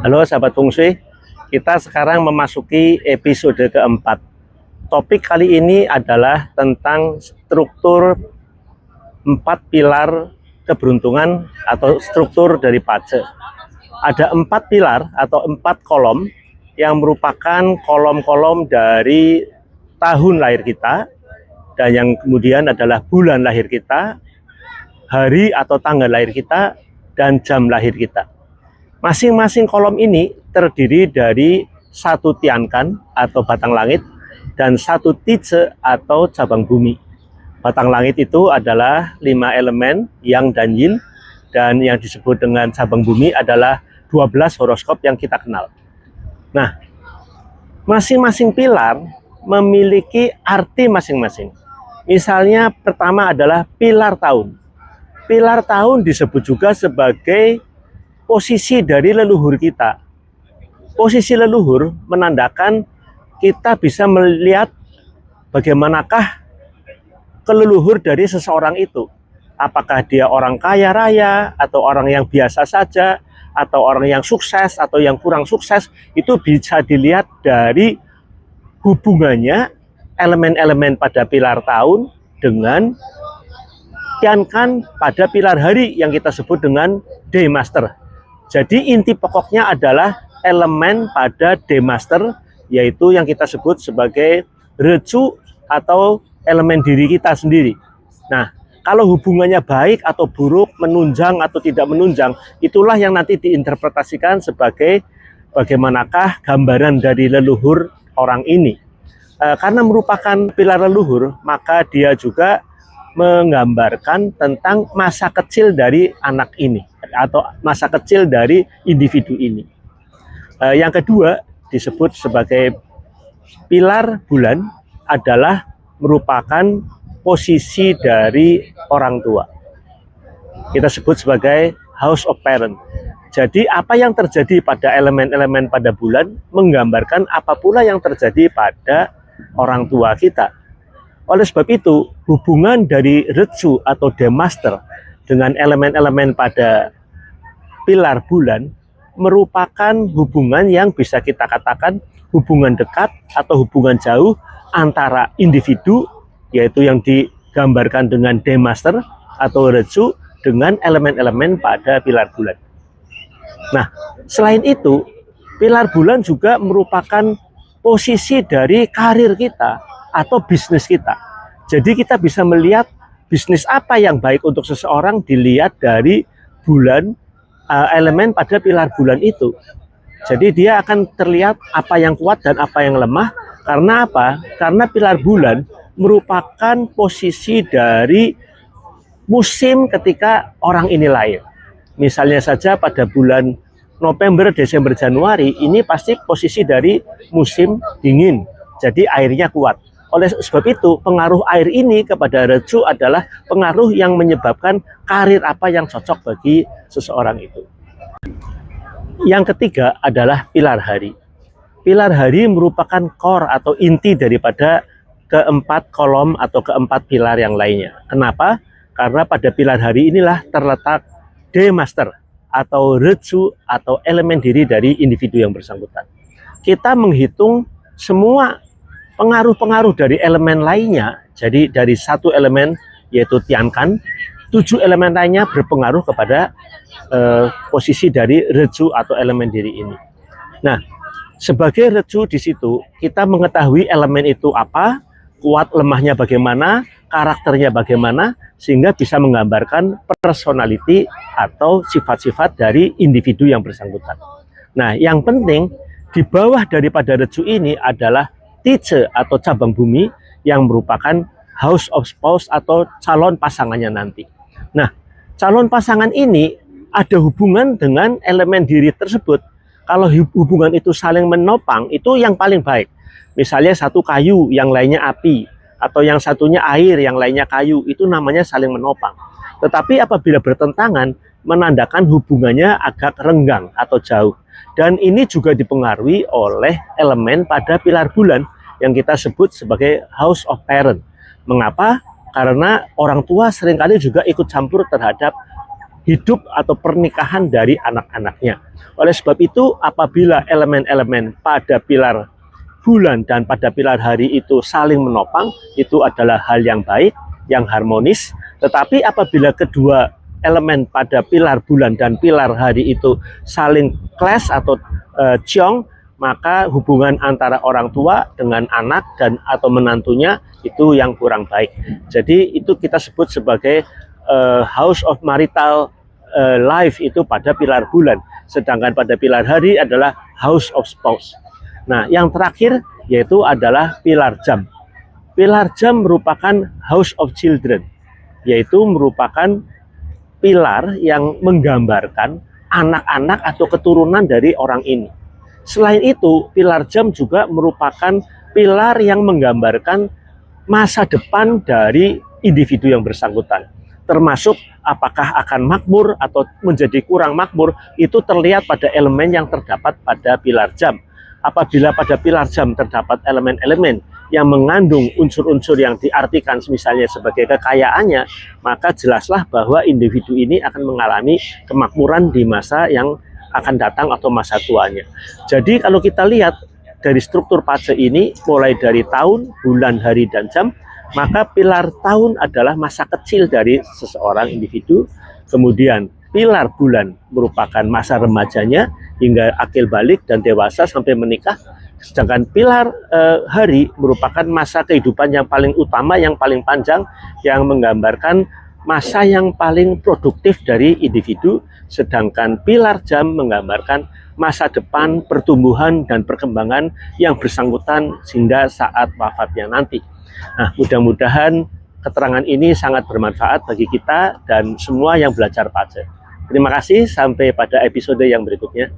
Halo sahabat Feng Shui, kita sekarang memasuki episode keempat. Topik kali ini adalah tentang struktur 4 pilar keberuntungan atau struktur dari Pace. Ada 4 pilar atau 4 kolom yang merupakan kolom-kolom dari tahun lahir kita, dan yang kemudian adalah bulan lahir kita, hari atau tanggal lahir kita, dan jam lahir kita. Masing-masing kolom ini terdiri dari 1 tiankan atau batang langit dan 1 tice atau cabang bumi. Batang langit itu adalah 5 elemen yang dan yin, dan yang disebut dengan cabang bumi adalah 12 horoskop yang kita kenal. Nah, masing-masing pilar memiliki arti masing-masing. Misalnya pertama adalah pilar tahun. Pilar tahun disebut juga sebagai posisi dari leluhur kita. Posisi leluhur menandakan kita bisa melihat bagaimanakah keleluhur dari seseorang itu. Apakah dia orang kaya raya, atau orang yang biasa saja, atau orang yang sukses, atau yang kurang sukses. Itu bisa dilihat dari hubungannya elemen-elemen pada pilar tahun dengan tiankan pada pilar hari yang kita sebut dengan day master. Jadi inti pokoknya adalah elemen pada day master, yaitu yang kita sebut sebagai recu atau elemen diri kita sendiri. Nah, kalau hubungannya baik atau buruk, menunjang atau tidak menunjang, itulah yang nanti diinterpretasikan sebagai bagaimanakah gambaran dari leluhur orang ini. Karena merupakan pilar leluhur, maka dia juga menggambarkan tentang masa kecil dari anak ini atau masa kecil dari individu ini. Yang kedua disebut sebagai pilar bulan adalah merupakan posisi dari orang tua. Kita sebut sebagai house of parent. Jadi apa yang terjadi pada elemen-elemen pada bulan menggambarkan apa pula yang terjadi pada orang tua kita. Oleh sebab itu, hubungan dari recu atau day master dengan elemen-elemen pada pilar bulan merupakan hubungan yang bisa kita katakan hubungan dekat atau hubungan jauh antara individu, yaitu yang digambarkan dengan day master atau recu, dengan elemen-elemen pada pilar bulan. Nah, selain itu, pilar bulan juga merupakan posisi dari karir kita atau bisnis kita. Jadi kita bisa melihat bisnis apa yang baik untuk seseorang dilihat dari bulan, elemen pada pilar bulan itu. Jadi dia akan terlihat apa yang kuat dan apa yang lemah. Karena apa? Karena pilar bulan merupakan posisi dari musim ketika orang ini lahir. Misalnya saja pada bulan November, Desember, Januari, ini pasti posisi dari musim dingin. Jadi airnya kuat. Oleh sebab itu, pengaruh air ini kepada recu adalah pengaruh yang menyebabkan karir apa yang cocok bagi seseorang itu. Yang ketiga adalah pilar hari. Pilar hari merupakan core atau inti daripada keempat kolom atau keempat pilar yang lainnya. Kenapa? Karena pada pilar hari inilah terletak day master atau recu atau elemen diri dari individu yang bersangkutan. Kita menghitung semua pengaruh-pengaruh dari elemen lainnya. Jadi dari 1 elemen yaitu tiankan, 7 elemen lainnya berpengaruh kepada posisi dari recu atau elemen diri ini. Nah, sebagai recu di situ kita mengetahui elemen itu apa, kuat lemahnya bagaimana, karakternya bagaimana, sehingga bisa menggambarkan personality atau sifat-sifat dari individu yang bersangkutan. Nah, yang penting di bawah daripada recu ini adalah tice atau cabang bumi yang merupakan house of spouse atau calon pasangannya nanti. Nah, calon pasangan ini ada hubungan dengan elemen diri tersebut. Kalau hubungan itu saling menopang, itu yang paling baik. Misalnya satu kayu, yang lainnya api, atau yang satunya air, yang lainnya kayu, itu namanya saling menopang. Tetapi apabila bertentangan, menandakan hubungannya agak renggang atau jauh. Dan ini juga dipengaruhi oleh elemen pada pilar bulan yang kita sebut sebagai house of parent. Mengapa? Karena orang tua seringkali juga ikut campur terhadap hidup atau pernikahan dari anak-anaknya. Oleh sebab itu, apabila elemen-elemen pada pilar bulan dan pada pilar hari itu saling menopang, itu adalah hal yang baik, yang harmonis. Tetapi apabila kedua elemen pada pilar bulan dan pilar hari itu saling clash atau ciong, maka hubungan antara orang tua dengan anak dan atau menantunya itu yang kurang baik. Jadi itu kita sebut sebagai house of marital life itu pada pilar bulan, sedangkan pada pilar hari adalah house of spouse. Nah, yang terakhir yaitu adalah pilar jam. Pilar jam merupakan house of children, yaitu merupakan pilar yang menggambarkan anak-anak atau keturunan dari orang ini. Selain itu, pilar jam juga merupakan pilar yang menggambarkan masa depan dari individu yang bersangkutan. Termasuk apakah akan makmur atau menjadi kurang makmur, itu terlihat pada elemen yang terdapat pada pilar jam. Apabila pada pilar jam terdapat elemen-elemen yang mengandung unsur-unsur yang diartikan misalnya sebagai kekayaannya, maka jelaslah bahwa individu ini akan mengalami kemakmuran di masa yang akan datang atau masa tuanya. Jadi kalau kita lihat dari struktur pace ini, mulai dari tahun, bulan, hari, dan jam, maka pilar tahun adalah masa kecil dari seseorang individu, kemudian pilar bulan merupakan masa remajanya hingga akil balik dan dewasa sampai menikah, sedangkan pilar hari merupakan masa kehidupan yang paling utama, yang paling panjang, yang menggambarkan masa yang paling produktif dari individu, sedangkan pilar jam menggambarkan masa depan, pertumbuhan, dan perkembangan yang bersangkutan hingga saat wafatnya nanti. Nah, mudah-mudahan keterangan ini sangat bermanfaat bagi kita dan semua yang belajar pace. Terima kasih, sampai pada episode yang berikutnya.